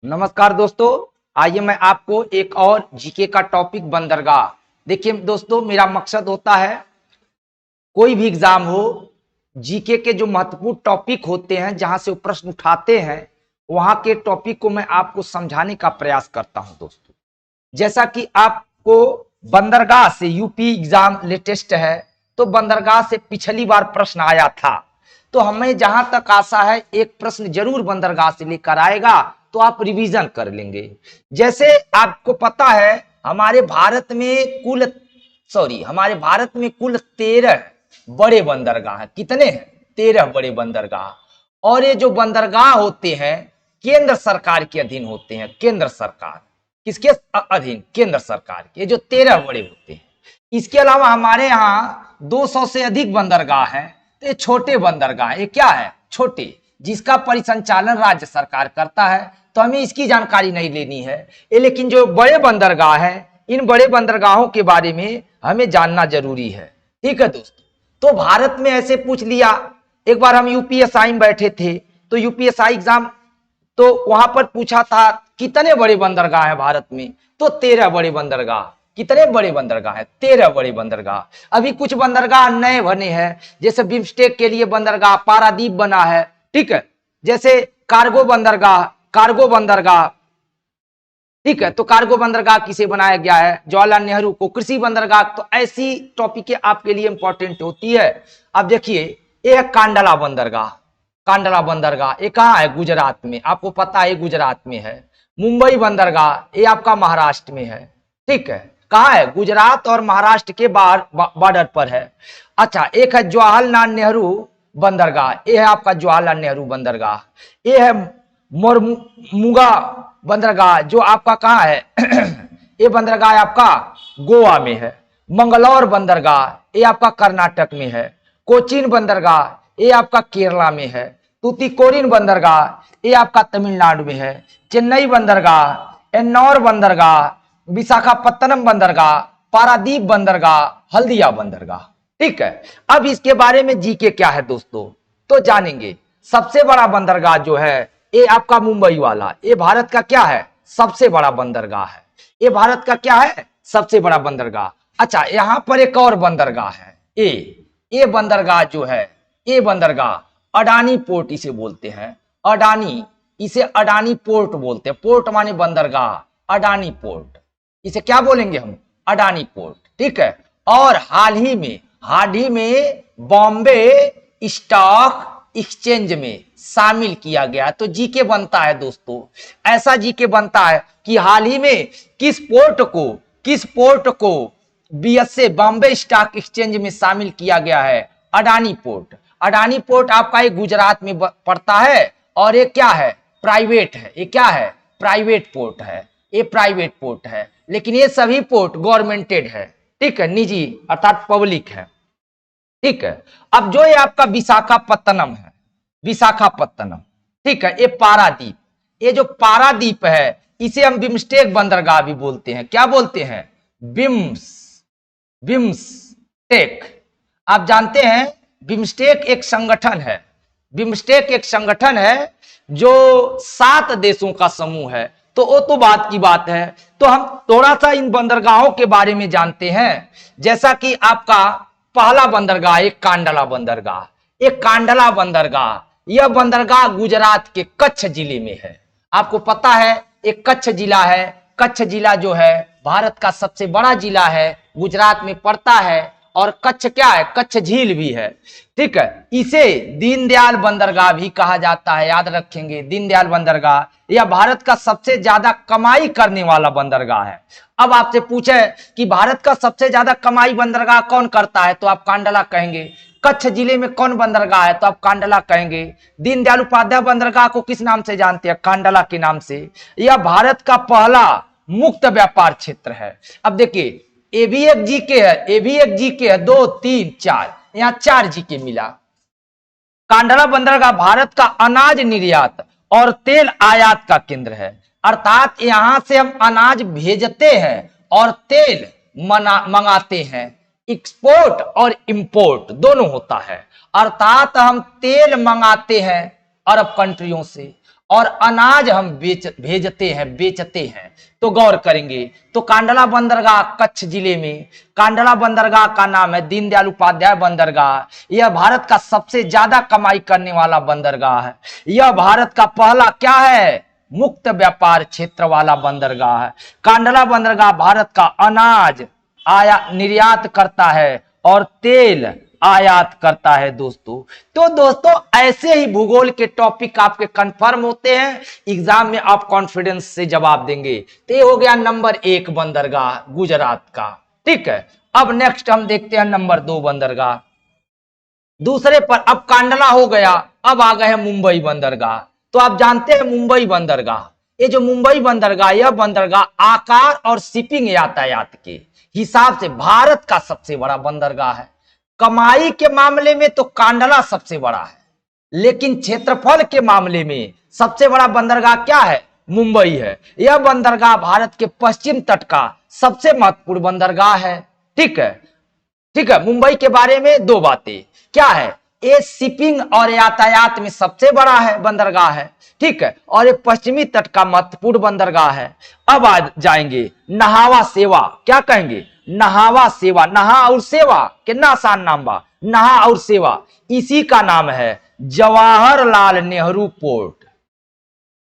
नमस्कार दोस्तों। आइए मैं आपको एक और जीके का टॉपिक बंदरगाह। देखिए दोस्तों, मेरा मकसद होता है कोई भी एग्जाम हो, जीके के जो महत्वपूर्ण टॉपिक होते हैं जहां से वो प्रश्न उठाते हैं वहां के टॉपिक को मैं आपको समझाने का प्रयास करता हूं दोस्तों। जैसा कि आपको बंदरगाह से यूपी एग्जाम लेटेस्ट है, तो बंदरगाह से पिछली बार प्रश्न आया था, तो हमें जहां तक आशा है एक प्रश्न जरूर बंदरगाह से लेकर आएगा, तो आप रिवीजन कर लेंगे। जैसे आपको पता है हमारे भारत में कुल 13 बड़े बंदरगाह हैं। कितने हैं? 13 बड़े बंदरगाह। और ये जो बंदरगाह होते हैं केंद्र सरकार के अधीन होते हैं। केंद्र सरकार किसके अधीन? केंद्र सरकार के। ये जो 13 बड़े होते हैं, इसके अलावा हमारे यहाँ 200 से अधिक बंदरगाह हैं। तो ये छोटे बंदरगाह, ये क्या है? छोटे, जिसका परिसंचालन राज्य सरकार करता है। तो हमें इसकी जानकारी नहीं लेनी है, लेकिन जो बड़े बंदरगाह हैं, इन बड़े बंदरगाहों के बारे में हमें जानना जरूरी है। ठीक है दोस्तों, तो भारत में ऐसे पूछ लिया। एक बार हम यूपीएसआई में बैठे थे, तो यूपीएसआई एग्जाम, तो वहां पर पूछा था कितने बड़े बंदरगाह हैं भारत में? तो 13 बड़े बंदरगाह। कितने बड़े बंदरगाह हैं? 13 बड़े बंदरगाह। अभी कुछ बंदरगाह नए बने हैं, जैसे बिम्स्टेक के लिए बंदरगाह पारादीप बना है। ठीक है, जैसे कार्गो बंदरगाह। ठीक है, तो कार्गो बंदरगाह किसे बनाया गया है? जवाहरलाल नेहरू को। कृषि बंदरगाह, तो ऐसी टॉपिक आपके लिए इंपॉर्टेंट होती है। अब देखिए, ये है कांडला बंदरगाह। कांडला बंदरगाह ये कहाँ है? गुजरात में। आपको पता है गुजरात में है। मुंबई बंदरगाह ये आपका महाराष्ट्र में है। ठीक है, कहाँ है? गुजरात और महाराष्ट्र के बॉर्डर पर है। अच्छा, एक है जवाहरलाल नेहरू बंदरगाह, ये है आपका जवाहरलाल नेहरू बंदरगाह। ये है मोरमुगा बंदरगाह, जो आपका कहाँ है? ये बंदरगाह आपका गोवा में है। मंगलौर बंदरगाह ये आपका कर्नाटक में है। कोचीन बंदरगाह ये आपका केरला में है। तूतीकोरिन बंदरगाह ये आपका तमिलनाडु में है। चेन्नई बंदरगाह, एन्नौर बंदरगाह, विशाखापत्तनम बंदरगाह, पारादीप बंदरगाह, हल्दिया बंदरगाह। ठीक है, अब इसके बारे में जीके क्या है दोस्तों, तो जानेंगे। सबसे बड़ा बंदरगाह जो है ये आपका मुंबई वाला, ये भारत का क्या है? सबसे बड़ा बंदरगाह है। ये भारत का क्या है? सबसे बड़ा बंदरगाह। अच्छा, यहां पर एक और बंदरगाह है, ये बंदरगाह जो है, ये बंदरगाह अडानी पोर्ट इसे बोलते हैं। अडानी, इसे अडानी पोर्ट बोलते हैं। पोर्ट माने बंदरगाह, अडानी पोर्ट, इसे क्या बोलेंगे हम? अडानी पोर्ट। ठीक है, और हाल ही में बॉम्बे स्टॉक एक्सचेंज में शामिल किया गया। तो जीके बनता है दोस्तों, ऐसा जीके बनता है कि हाल ही में किस पोर्ट को बीएसए बॉम्बे स्टॉक एक्सचेंज में शामिल किया गया है? अडानी पोर्ट। अडानी पोर्ट आपका एक गुजरात में पड़ता है, और ये क्या है? प्राइवेट है। ये क्या है? प्राइवेट पोर्ट है। ये प्राइवेट पोर्ट है, लेकिन ये सभी पोर्ट गवर्नमेंटेड है। ठीक है, निजी अर्थात पब्लिक है। ठीक है, अब जो ये आपका विशाखापत्तनम है, विशाखापत्तनम, ठीक है, ये पारादीप, ये जो पारादीप है इसे हम बिम्स्टेक बंदरगाह भी बोलते हैं। क्या बोलते हैं? बिम्स्टेक। आप जानते हैं बिम्स्टेक एक संगठन है। बिम्स्टेक एक संगठन है जो 7 देशों का समूह है। तो वो तो बात की बात है। तो हम थोड़ा सा इन बंदरगाहों के बारे में जानते हैं। जैसा कि आपका पहला बंदरगाह एक कांडला बंदरगाह। एक कांडला बंदरगाह, यह बंदरगाह गुजरात के कच्छ जिले में है। आपको पता है एक कच्छ जिला है। कच्छ जिला जो है भारत का सबसे बड़ा जिला है, गुजरात में पड़ता है। और कच्छ क्या है? कच्छ झील भी है। ठीक है, इसे दीनदयाल बंदरगाह भी कहा जाता है। याद रखेंगे, दीनदयाल बंदरगाह यह भारत का सबसे ज्यादा कमाई करने वाला बंदरगाह है। अब आपसे पूछे कि भारत का सबसे ज्यादा कमाई बंदरगाह कौन करता है, तो आप कांडला कहेंगे। कच्छ जिले में कौन बंदरगाह है, तो आप कांडला कहेंगे। दीनदयाल उपाध्याय बंदरगाह को किस नाम से जानते हैं? कांडला के नाम से। यह भारत का पहला मुक्त व्यापार क्षेत्र है। अब देखिए, ये भी एक जीके है, ये भी एक जीके है। 2 3 4, यहाँ 4 जीके मिला। कांडला बंदरगाह भारत का अनाज निर्यात और तेल आयात का केंद्र है। अर्थात यहां से हम अनाज भेजते हैं और तेल मंगाते हैं। एक्सपोर्ट और इंपोर्ट दोनों होता है। अर्थात हम तेल मंगाते हैं अरब कंट्रियों से, और अनाज हम भेजते हैं, बेचते हैं, तो गौर करेंगे तो कांडला बंदरगाह कच्छ जिले में, कांडला बंदरगाह का नाम है दीनदयाल उपाध्याय बंदरगाह। यह भारत का सबसे ज्यादा कमाई करने वाला बंदरगाह है। यह भारत का पहला क्या है, मुक्त व्यापार क्षेत्र वाला बंदरगाह है। कांडला बंदरगाह भारत का अनाज निर्यात करता है और तेल आयात करता है दोस्तों। तो दोस्तों ऐसे ही भूगोल के टॉपिक आपके कंफर्म होते हैं, एग्जाम में आप कॉन्फिडेंस से जवाब देंगे। तो ये हो गया नंबर 1 बंदरगाह गुजरात का। ठीक है, अब नेक्स्ट हम देखते हैं नंबर 2 बंदरगाह। दूसरे पर अब कांडला हो गया, अब आ गए हैं मुंबई बंदरगाह। तो आप जानते हैं मुंबई बंदरगाह, ये जो मुंबई बंदरगाह, यह बंदरगाह आकार और शिपिंग यातायात के हिसाब से भारत का सबसे बड़ा बंदरगाह है। कमाई के मामले में तो कांडला सबसे बड़ा है, लेकिन क्षेत्रफल के मामले में सबसे बड़ा बंदरगाह क्या है, मुंबई है। यह बंदरगाह भारत के पश्चिम तट का सबसे महत्वपूर्ण बंदरगाह है। ठीक है, ठीक है। मुंबई के बारे में 2 बातें क्या है, ये शिपिंग और यातायात में सबसे बड़ा है बंदरगाह है। ठीक है, और ये पश्चिमी तट का महत्वपूर्ण बंदरगाह है। अब आ जाएंगे नहावा सेवा, क्या कहेंगे, नहावा सेवा, नहा और सेवा कितना आसान नाम बा, नहा और सेवा। इसी का नाम है जवाहरलाल नेहरू पोर्ट।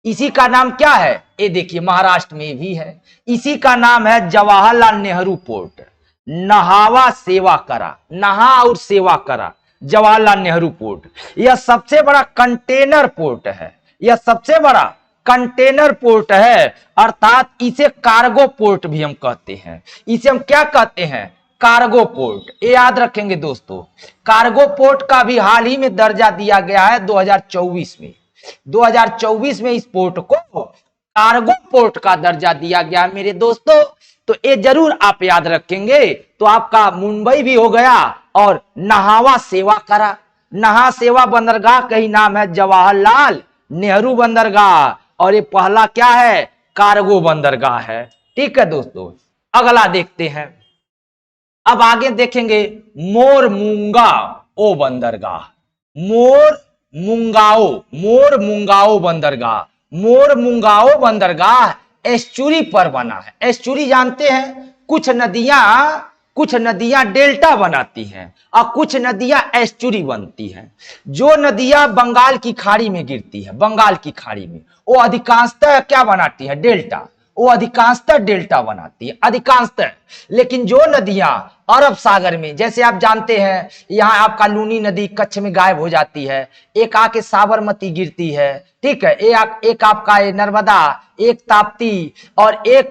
इसी का नाम क्या है, ये देखिए महाराष्ट्र में भी है, इसी का नाम है जवाहरलाल नेहरू पोर्ट। नहावा सेवा करा, नहा और सेवा करा, जवाहरलाल नेहरू पोर्ट। यह सबसे बड़ा कंटेनर पोर्ट है, यह सबसे बड़ा कंटेनर पोर्ट है, अर्थात इसे कार्गो पोर्ट भी हम कहते हैं। इसे हम क्या कहते हैं, कार्गो पोर्ट। ये याद रखेंगे दोस्तों। कार्गो पोर्ट का भी हाल ही में दर्जा दिया गया है 2024 में। 2024 में इस पोर्ट को कार्गो पोर्ट का दर्जा दिया गया मेरे दोस्तों। तो ये जरूर आप याद रखेंगे। तो आपका मुंबई भी हो गया और नहावा सेवा करा। नहा सेवा बंदरगाह का ही नाम है जवाहरलाल नेहरू बंदरगाह, और ये पहला क्या है, कार्गो बंदरगाह है। ठीक है दोस्तों, अगला देखते हैं। अब आगे देखेंगे मोरमुंगाओ बंदरगाह, मोरमुंगाओ बंदरगाह। मोरमुंगाओ बंदरगाह एस्चुरी पर बना है। एस्चुरी जानते हैं, कुछ नदियां डेल्टा बनाती हैं और कुछ नदियां एस्चुरी बनती हैं। जो नदियां बंगाल की खाड़ी में गिरती है, बंगाल की खाड़ी में, वो अधिकांशतः क्या बनाती है, डेल्टा। वो अधिकांशतः डेल्टा बनाती है, अधिकांशतः। लेकिन जो नदियां अरब सागर में, जैसे आप जानते हैं यहाँ आपका लूनी नदी कच्छ में गायब हो जाती है, एक आके साबरमती गिरती है। ठीक है, एक आपका नर्मदा, एक ताप्ती, और एक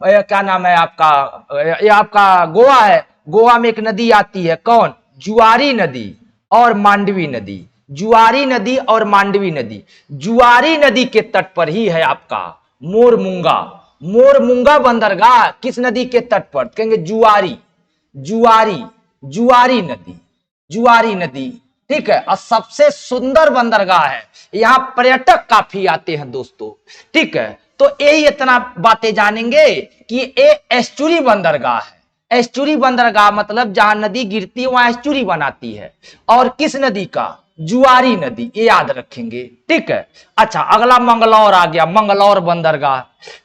क्या नाम है आपका, ये आपका गोवा है। गोवा में एक नदी आती है, कौन, जुआरी नदी और मांडवी नदी। जुआरी नदी और मांडवी नदी, जुआरी नदी के तट पर ही है आपका मोरमुंगा बंदरगाह। किस नदी के तट पर, कहेंगे जुआरी नदी। ठीक है, और सबसे सुंदर बंदरगाह है, यहाँ पर्यटक काफी आते हैं दोस्तों। ठीक है, तो यही इतना बातें जानेंगे कि ये एस्चुरी बंदरगाह है। एस्चुरी बंदरगाह मतलब जहां नदी गिरती है वहां एस्चुरी बनाती है। और किस नदी का, जुआरी नदी, ये याद रखेंगे। ठीक है, अच्छा अगला मंगलौर आ गया, मंगलौर बंदरगाह।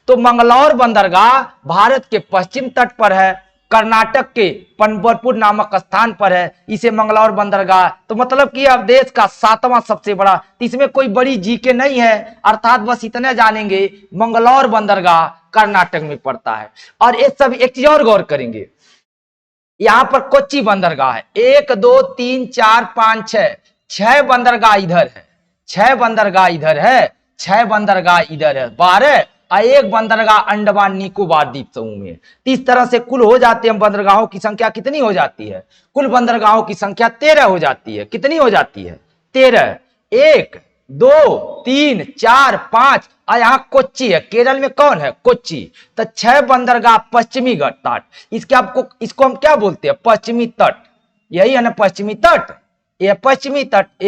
तो मंगलौर बंदरगाह भारत के पश्चिम तट पर है, कर्नाटक के पंढरपुर नामक स्थान पर है। इसे मंगलौर बंदरगाह, तो मतलब कि अब देश का 7वां सबसे बड़ा, इसमें कोई बड़ी जीके नहीं है, अर्थात बस इतने जानेंगे मंगलौर बंदरगाह कर्नाटक में पड़ता है। और ये सब एक चीज और गौर करेंगे, यहां पर कोच्चि बंदरगाह है। 1 2 3 4 5 6 बंदरगाह इधर है, 6 बंदरगाह इधर है, 6 बंदरगाह इधर है, 12, और एक बंदरगाह अंडमान निकोबार द्वीप समूह में। तो इस तरह से कुल हो जाते हैं बंदरगाहों की संख्या कितनी हो जाती है, कुल बंदरगाहों की संख्या 13 हो जाती है। कितनी हो जाती है, 13। 1 2 3 4 5, और यहाँ कोच्चि है, केरल में कौन है, कोच्चि। तो 6 बंदरगाह पश्चिमी तट, इसको हम क्या बोलते हैं, पश्चिमी तट। यही है ना पश्चिमी तट, यह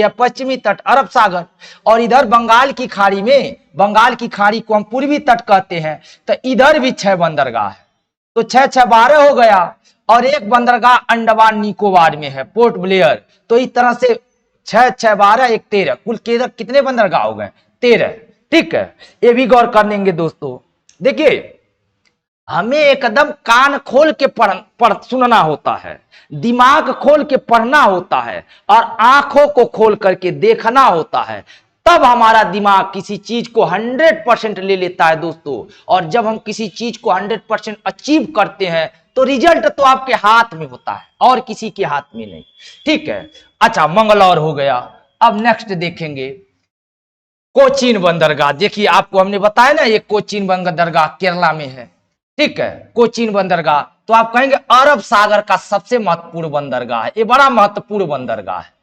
पश्चिमी तट अरब सागर। और इधर बंगाल की खाड़ी में, बंगाल की खाड़ी को हम पूर्वी तट कहते हैं। तो इधर भी 6 बंदरगाह है, तो 6 6 12 हो गया। और एक बंदरगाह अंडमान निकोबार में है, पोर्ट ब्लेयर। तो इस तरह से 6 6 12 1 13, कुल कितने बंदरगाह हो गए, 13। ठीक है, ये भी गौर कर लेंगे दोस्तों। देखिए, हमें एकदम कान खोल के पढ़ सुनना होता है, दिमाग खोल के पढ़ना होता है और आंखों को खोल करके देखना होता है, तब हमारा दिमाग किसी चीज को 100% ले लेता है दोस्तों। और जब हम किसी चीज को 100% अचीव करते हैं तो रिजल्ट तो आपके हाथ में होता है और किसी के हाथ में नहीं। ठीक है, अच्छा, मंगलौर हो गया। अब नेक्स्ट देखेंगे कोचीन बंदरगाह। देखिए, आपको हमने बताया ना, ये कोचीन बंदरगाह केरला में है। ठीक है, कोचीन बंदरगाह तो आप कहेंगे अरब सागर का सबसे महत्वपूर्ण बंदरगाह है, ये बड़ा महत्वपूर्ण बंदरगाह है।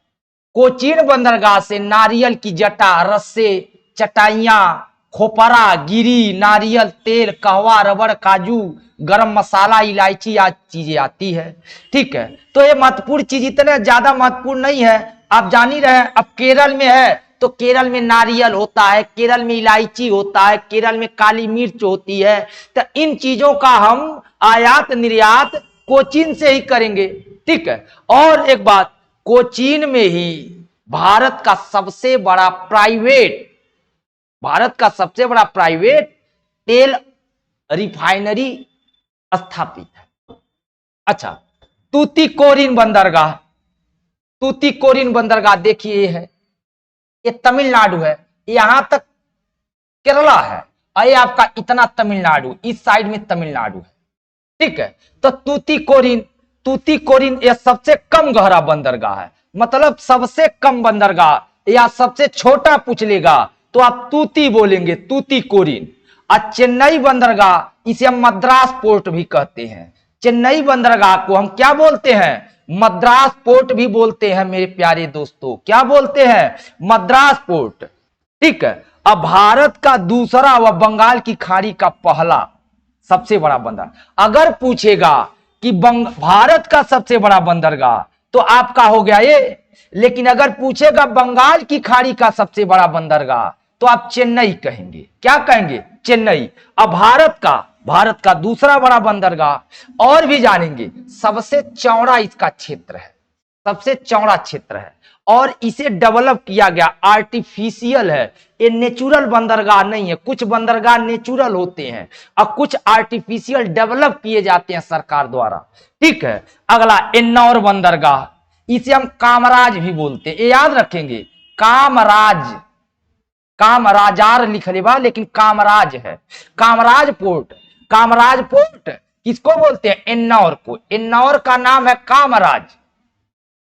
कोचीन बंदरगाह से नारियल की जटा, रस्से, चटाइयां, खोपरा, गिरी, नारियल तेल, कहवा, रबड़, काजू, गरम मसाला, इलायची आदि चीजें आती है। ठीक है, तो ये महत्वपूर्ण चीज इतना ज्यादा महत्वपूर्ण नहीं है, आप जान ही रहे हैं। अब केरल में है तो केरल में नारियल होता है, केरल में इलायची होता है, केरल में काली मिर्च होती है। तो इन चीजों का हम आयात निर्यात कोचीन से ही करेंगे। ठीक है, और एक बात, कोचीन में ही भारत का सबसे बड़ा प्राइवेट तेल रिफाइनरी स्थापित है। अच्छा, तूतीकोरिन बंदरगाह देखिए, ये है, ये तमिलनाडु है, यहां तक केरला है, और ये आपका इतना तमिलनाडु, इस साइड में तमिलनाडु है। ठीक है, तो तूतीकोरिन यह सबसे कम गहरा बंदरगाह है, मतलब सबसे कम बंदरगाह या सबसे छोटा पूछ लेगा तो आप तूती बोलेंगे, तूतीकोरिन। और चेन्नई बंदरगाह, इसे हम मद्रास पोर्ट भी कहते हैं। चेन्नई बंदरगाह को हम क्या बोलते हैं? मद्रास पोर्ट भी बोलते हैं मेरे प्यारे दोस्तों। क्या बोलते हैं? मद्रास पोर्ट। ठीक है, अब भारत का दूसरा व बंगाल की खाड़ी का पहला सबसे बड़ा बंदरगाह अगर पूछेगा कि भारत का सबसे बड़ा बंदरगाह तो आपका हो गया ये, लेकिन अगर पूछेगा बंगाल की खाड़ी का सबसे बड़ा बंदरगाह तो आप चेन्नई कहेंगे। क्या कहेंगे? चेन्नई। अब भारत का दूसरा बड़ा बंदरगाह और भी जानेंगे। सबसे चौड़ा इसका क्षेत्र है, सबसे चौड़ा क्षेत्र है और इसे डेवलप किया गया, आर्टिफिशियल है, ये नेचुरल बंदरगाह नहीं है। कुछ बंदरगाह नेचुरल होते हैं और कुछ आर्टिफिशियल डेवलप किए जाते हैं सरकार द्वारा। ठीक है, अगला एन्नौर बंदरगाह, इसे हम कामराज भी बोलते हैं, ये याद रखेंगे। कामराजार लिख ले बा, लेकिन कामराज है। कामराज पोर्ट किसको बोलते हैं? एन्नौर को। एन्नौर का नाम है कामराज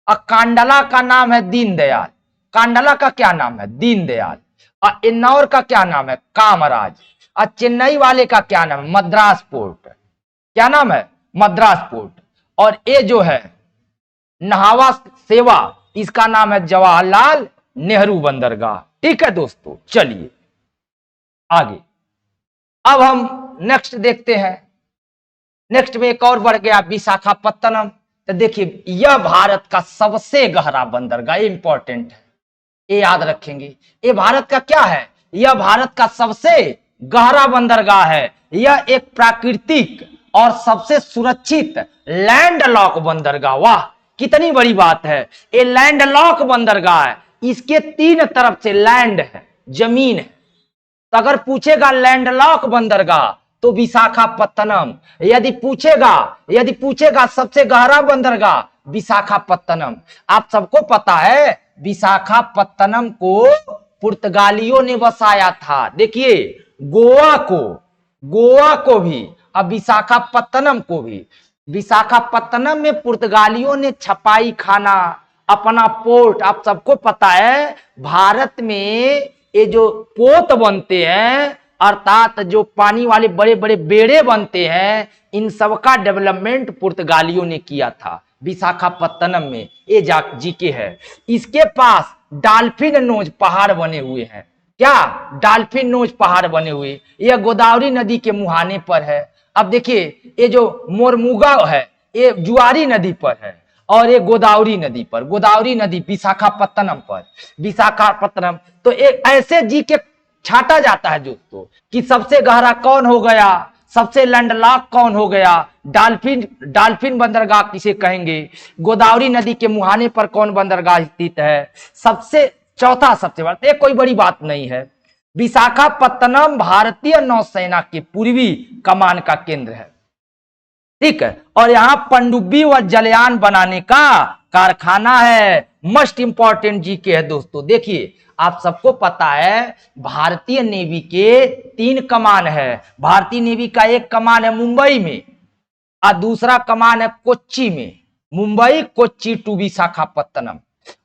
और कांडला का नाम है दीनदयाल। कांडला का क्या नाम है? दीनदयाल। और एन्नौर का क्या नाम है? कामराज। और चेन्नई वाले का क्या नाम है? मद्रास पोर्ट। क्या नाम है? मद्रास पोर्ट। और ये जो है नहावा सेवा, इसका नाम है जवाहरलाल नेहरू बंदरगाह। ठीक है दोस्तों, चलिए आगे। अब हम नेक्स्ट देखते हैं। नेक्स्ट में एक और बढ़ गया, विशाखापत्तनम। तो देखिए, यह भारत का सबसे गहरा बंदरगाह, इंपॉर्टेंट है, ये याद रखेंगे। ये भारत का क्या है? यह भारत का सबसे गहरा बंदरगाह है। यह एक प्राकृतिक और सबसे सुरक्षित लैंडलॉक बंदरगाह। वाह, कितनी बड़ी बात है। ये लैंडलॉक बंदरगाह है, इसके 3 तरफ से लैंड है, जमीन है। तो अगर पूछेगा लैंडलॉक बंदरगाह तो विशाखापत्तनम। यदि पूछेगा सबसे गहरा बंदरगाह, विशाखापत्तनम। आप सबको पता है विशाखापत्तनम को पुर्तगालियों ने बसाया था। देखिए, गोवा को भी और विशाखापत्तनम को भी। विशाखापत्तनम में पुर्तगालियों ने छपाई खाना, अपना पोर्ट। आप सबको पता है भारत में ये जो पोत बनते हैं, अर्थात जो पानी वाले बड़े बड़े बेड़े बनते हैं, इन सब का डेवलपमेंट पुर्तगालियों ने किया था विशाखापत्तनम में। ये जीके है। इसके पास डॉल्फिन नोज पहाड़ बने हुए हैं। क्या? डॉल्फिन नोज पहाड़ बने हुए। यह गोदावरी नदी के मुहाने पर है। अब देखिए, ये जो मोरमुगा है ये जुआरी नदी पर है और ये गोदावरी नदी पर। गोदावरी नदी विशाखापत्तनम पर। विशाखापत्तनम तो एक ऐसे जी के छाटा जाता है दोस्तों कि सबसे गहरा कौन हो गया, सबसे लैंडलॉक कौन हो गया। डॉल्फिन बंदरगाह किसे कहेंगे? गोदावरी नदी के मुहाने पर कौन बंदरगाह स्थित है? सबसे बड़ा। ये कोई बड़ी बात नहीं है। विशाखापत्तनम भारतीय नौसेना के पूर्वी कमान का केंद्र है, ठीक है। और यहां पनडुब्बी व जलयान बनाने का कारखाना है। मोस्ट इंपॉर्टेंट जीके है दोस्तों। देखिए आप सबको पता है भारतीय नेवी के 3 कमान है। भारतीय नेवी का एक कमान है मुंबई में और दूसरा कमान है कोच्चि में। मुंबई कोच्चि टू विशाखापत्तनम।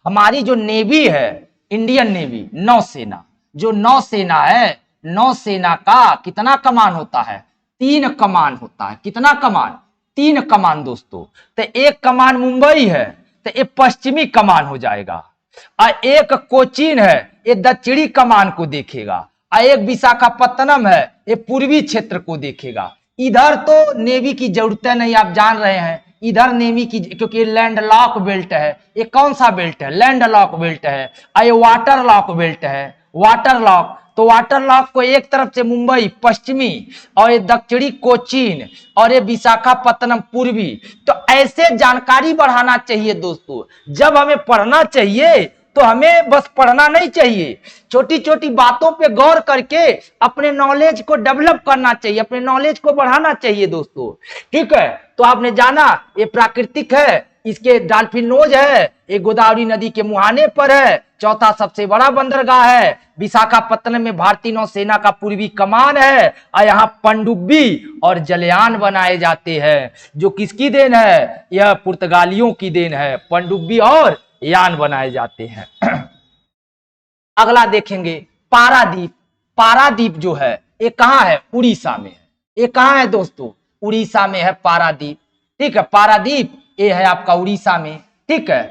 हमारी जो नेवी है इंडियन नेवी नौसेना, जो नौसेना है, नौसेना का कितना कमान होता है? 3 कमान होता है। कितना कमान? 3 कमान दोस्तों। तो एक कमान मुंबई है तो ये पश्चिमी कमान हो जाएगा, और एक कोचीन है ये दक्षिणी कमान को देखेगा, और एक विशाखापत्तनम है ये पूर्वी क्षेत्र को देखेगा। इधर तो नेवी की जरूरत नहीं, आप जान रहे हैं इधर नेवी की, क्योंकि लैंड लॉक बेल्ट है। ये कौन सा बेल्ट है? लैंड लॉक बेल्ट है। और ये वाटर लॉक बेल्ट है, वाटर लॉक। तो वाटर लॉक को एक तरफ से मुंबई पश्चिमी, और ये दक्षिणी कोचीन, और ये विशाखापत्तनम पूर्वी। तो ऐसे जानकारी बढ़ाना चाहिए दोस्तों। जब हमें पढ़ना चाहिए तो हमें बस पढ़ना नहीं चाहिए, छोटी छोटी बातों पे गौर करके अपने नॉलेज को डेवलप करना चाहिए, अपने नॉलेज को बढ़ाना चाहिए दोस्तों, ठीक है। तो आपने जाना ये प्राकृतिक है, इसके डॉल्फिन नोज है, ये गोदावरी नदी के मुहाने पर है, चौथा सबसे बड़ा बंदरगाह है। विशाखापत्तनम में भारतीय नौसेना का पूर्वी कमान है, और यहाँ पनडुब्बी और जलयान बनाए जाते हैं। जो किसकी देन है? यह पुर्तगालियों की देन है। पनडुब्बी और यान बनाए जाते हैं। अगला देखेंगे पारादीप। पारादीप जो है ये कहाँ है? उड़ीसा में है। ये कहाँ है दोस्तों? उड़ीसा में है पारादीप, ठीक है। पारादीप ये है आपका उड़ीसा में, ठीक है।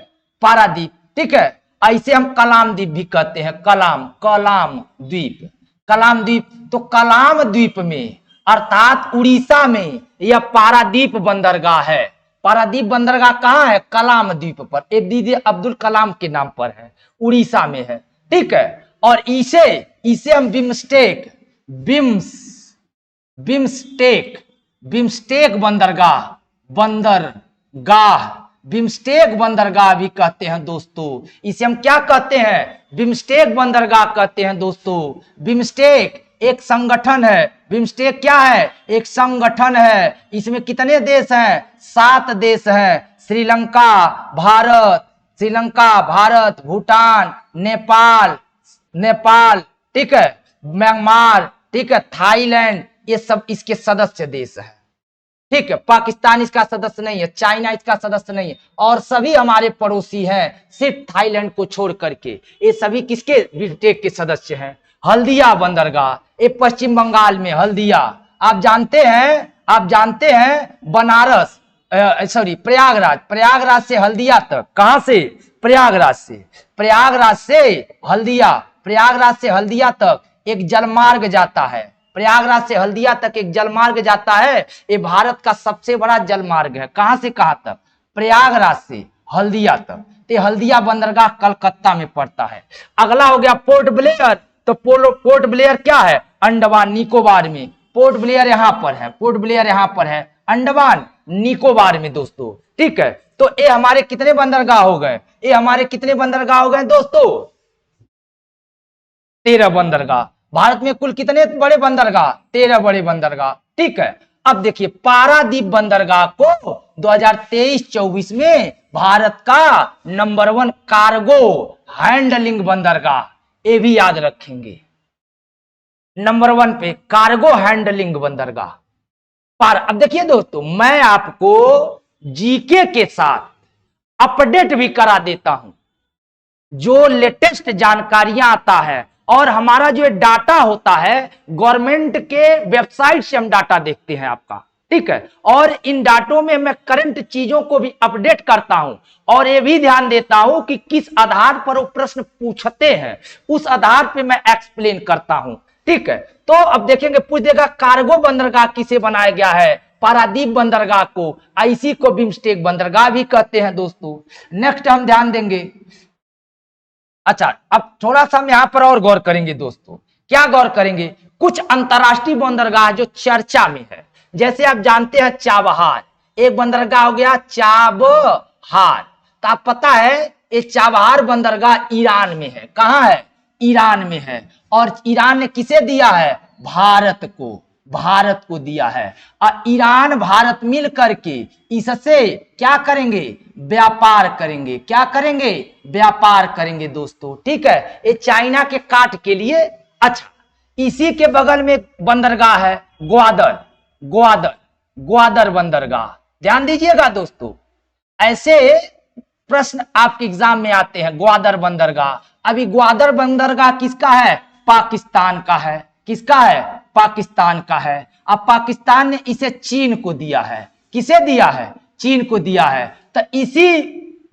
पारादीप, ठीक है। ऐसे हम कलाम द्वीप भी कहते हैं, कलाम, कलाम द्वीप, कलाम द्वीप। तो कलाम द्वीप में अर्थात उड़ीसा में यह पारादीप बंदरगाह है। पारादीप बंदरगाह कहाँ है? कलाम द्वीप पर, एपीजे अब्दुल कलाम के नाम पर है, उड़ीसा में है, ठीक है। और इसे हम बिम्स्टेक, बिम्स्टेक बिम्स्टेक बंदरगाह भी कहते हैं दोस्तों। इसे हम क्या कहते हैं? बिम्स्टेक बंदरगाह कहते हैं दोस्तों। बिम्स्टेक एक संगठन है। बिम्स्टेक क्या है? एक संगठन है। इसमें कितने देश हैं? 7 देश हैं। श्रीलंका, भारत, भूटान, नेपाल, ठीक है, म्यांमार, ठीक है, थाईलैंड, ये सब इसके सदस्य देश हैं, ठीक है। पाकिस्तान इसका सदस्य नहीं है, चाइना इसका सदस्य नहीं है, और सभी हमारे पड़ोसी हैं सिर्फ थाईलैंड को छोड़ करके। ये सभी किसके? बिम्स्टेक के सदस्य हैं। हल्दिया बंदरगाह, ये पश्चिम बंगाल में हल्दिया। आप जानते हैं बनारस, प्रयागराज से हल्दिया तक। कहां से? प्रयागराज से हल्दिया तक एक जलमार्ग जाता है। प्रयागराज से हल्दिया तक एक जलमार्ग जाता है। ये भारत का सबसे बड़ा जलमार्ग है। कहां से कहां तक? प्रयागराज से हल्दिया तक। तो हल्दिया बंदरगाह कलकत्ता में पड़ता है। अगला हो गया पोर्ट ब्लेयर। तो पोर्ट ब्लेयर क्या है? अंडमान निकोबार में। पोर्ट ब्लेयर यहां पर है, अंडमान निकोबार में दोस्तों, ठीक है। तो ये हमारे कितने बंदरगाह हो गए? दोस्तों? 13 बंदरगाह। भारत में कुल कितने बड़े बंदरगाह? 13 बड़े बंदरगाह, ठीक है। अब देखिए पारादीप बंदरगाह को 2023-24 में भारत का नंबर 1 कार्गो हैंडलिंग बंदरगाह, ये भी याद रखेंगे, नंबर 1 पे कार्गो हैंडलिंग बंदरगाह। अब देखिए दोस्तों, मैं आपको जीके के साथ अपडेट भी करा देता हूं, जो लेटेस्ट जानकारियां आता है। और हमारा जो डाटा होता है गवर्नमेंट के वेबसाइट से हम डाटा देखते हैं आपका, ठीक है। और इन डाटों में मैं करंट चीजों को भी अपडेट करता हूं, और ये भी ध्यान देता हूं कि किस आधार पर वो प्रश्न पूछते हैं, उस आधार पे मैं एक्सप्लेन करता हूं, ठीक है। तो अब देखेंगे, पूछ देगा कार्गो बंदरगाह किसे बनाया गया है? पारादीप बंदरगाह को। इसी को बिम्स्टेक बंदरगाह भी कहते हैं दोस्तों। नेक्स्ट हम ध्यान देंगे। अच्छा, अब थोड़ा सा हम यहां पर और गौर करेंगे दोस्तों। क्या गौर करेंगे? कुछ अंतरराष्ट्रीय बंदरगाह जो चर्चा में है, जैसे आप जानते हैं चाबहार, एक बंदरगाह हो गया चाबहार। तो आप पता है ये चाबहार बंदरगाह ईरान में है। कहां है? ईरान में है। और ईरान ने किसे दिया है? भारत को दिया है। और ईरान भारत मिल करके इससे क्या करेंगे? व्यापार करेंगे। क्या करेंगे? व्यापार करेंगे दोस्तों, ठीक है। ये चाइना के काट के लिए। अच्छा, इसी के बगल में बंदरगाह है ग्वादर बंदरगाह। ध्यान दीजिएगा दोस्तों, ऐसे प्रश्न आपके एग्जाम में आते हैं। ग्वादर बंदरगाह, अभी ग्वादर बंदरगाह किसका है? पाकिस्तान का है। किसका है? पाकिस्तान का है। अब पाकिस्तान ने इसे चीन को दिया है। किसे दिया है? चीन को दिया है। तो इसी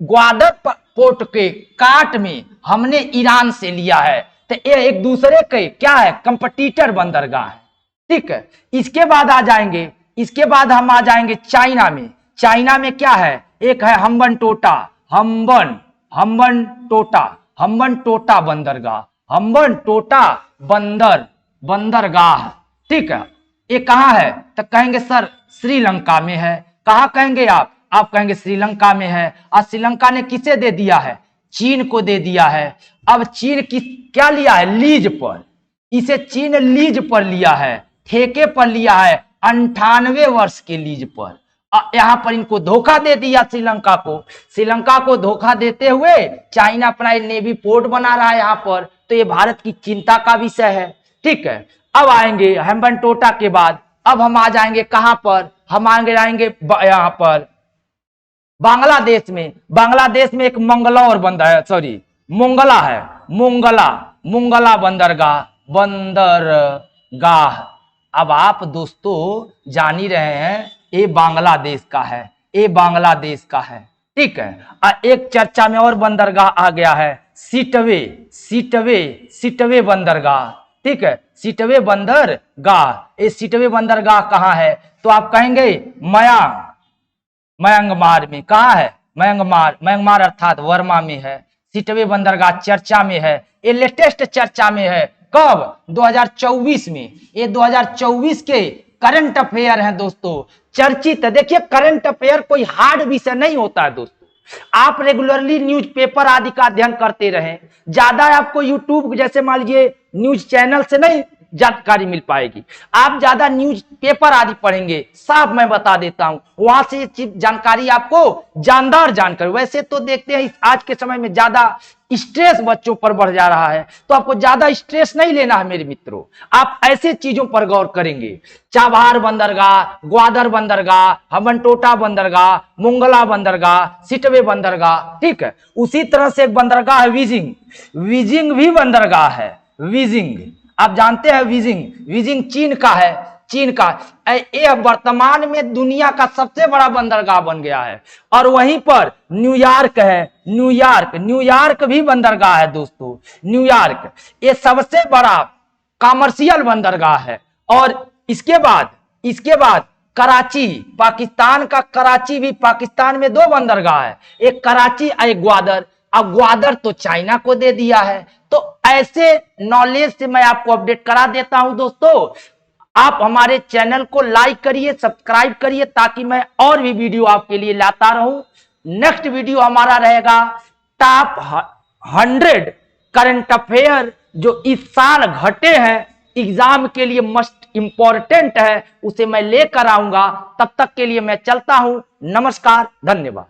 ग्वादर पोर्ट के काट में हमने ईरान से लिया है। तो ये एक दूसरे के क्या है? कंपटीटर बंदरगाह है, ठीक है। इसके बाद आ जाएंगे, इसके बाद हम आ जाएंगे चाइना में। चाइना में क्या है? एक है हम्बन टोटा बंदरगाह, हम्बन टोटा बंदरगाह, ठीक है। ये कहाँ है? तो कहेंगे सर श्रीलंका में है। कहाँ कहेंगे आप? आप कहेंगे श्रीलंका में है। और श्रीलंका ने किसे दे दिया है? चीन को दे दिया है। अब चीन क्या लिया है? लीज पर। इसे चीन लीज पर लिया है, ठेके पर लिया है, 98 वर्ष के लीज पर। यहां पर इनको धोखा दे दिया श्रीलंका को धोखा देते हुए चाइना अपना नेवी पोर्ट बना रहा है यहां पर। तो ये भारत की चिंता का विषय है, ठीक है। अब आएंगे हम्बन टोटा के बाद, अब हम आ जाएंगे कहां पर? हम जाएंगे यहां पर बांग्लादेश में एक मंगलौर मोंगला है, मोंगला बंदरगाह। अब आप दोस्तों जान ही रहे हैं ये बांग्लादेश का है, ठीक है। एक चर्चा में और बंदरगाह आ गया है, सिटवे बंदरगाह, ठीक है। सिटवे बंदरगाह, ये सिटवे बंदरगाह कहाँ है? तो आप कहेंगे म्यांमार में। कहाँ है? म्यांमार अर्थात वर्मा में है। सिटवे बंदरगाह चर्चा में है, ये लेटेस्ट चर्चा में है। कब? 2024 में। ये 2024 के करंट अफेयर हैं दोस्तों, चर्चित है। देखिए करंट अफेयर कोई हार्ड विषय नहीं होता है दोस्तों। आप रेगुलरली न्यूज़पेपर आदि का अध्ययन करते रहें, ज्यादा आपको यूट्यूब जैसे मान लीजिए न्यूज चैनल से नहीं जानकारी मिल पाएगी। आप ज्यादा न्यूज पेपर आदि पढ़ेंगे, साफ मैं बता देता हूं, वहां से जानकारी आपको जानदार जानकारी। वैसे तो देखते हैं आज के समय में ज्यादा स्ट्रेस बच्चों पर बढ़ जा रहा है, तो आपको ज्यादा स्ट्रेस नहीं लेना है मेरे मित्रों। आप ऐसे चीजों पर गौर करेंगे, चाबहार बंदरगाह, ग्वादर बंदरगाह, हम्बन टोटा बंदरगाह, मोंगला बंदरगाह, सिटवे बंदरगाह, ठीक है। उसी तरह से एक बंदरगाह है वीजिंग भी बंदरगाह है। वीजिंग आप जानते हैं, वीजिंग चीन का है, यह वर्तमान में दुनिया का सबसे बड़ा बंदरगाह बन गया है। और वहीं पर न्यूयॉर्क है, न्यूयॉर्क भी बंदरगाह है दोस्तों। न्यूयॉर्क ये सबसे बड़ा कमर्शियल बंदरगाह है। और इसके बाद कराची, पाकिस्तान का कराची भी, पाकिस्तान में 2 बंदरगाह है, एक कराची और एक ग्वादर। अब ग्वादर तो चाइना को दे दिया है। तो ऐसे नॉलेज से मैं आपको अपडेट करा देता हूं दोस्तों। आप हमारे चैनल को लाइक करिए, सब्सक्राइब करिए, ताकि मैं और भी वीडियो आपके लिए लाता रहूं। नेक्स्ट वीडियो हमारा रहेगा टॉप 100 करंट अफेयर जो इस साल घटे हैं, एग्जाम के लिए मस्ट इंपॉर्टेंट है, उसे मैं लेकर आऊंगा। तब तक के लिए मैं चलता हूं। नमस्कार, धन्यवाद।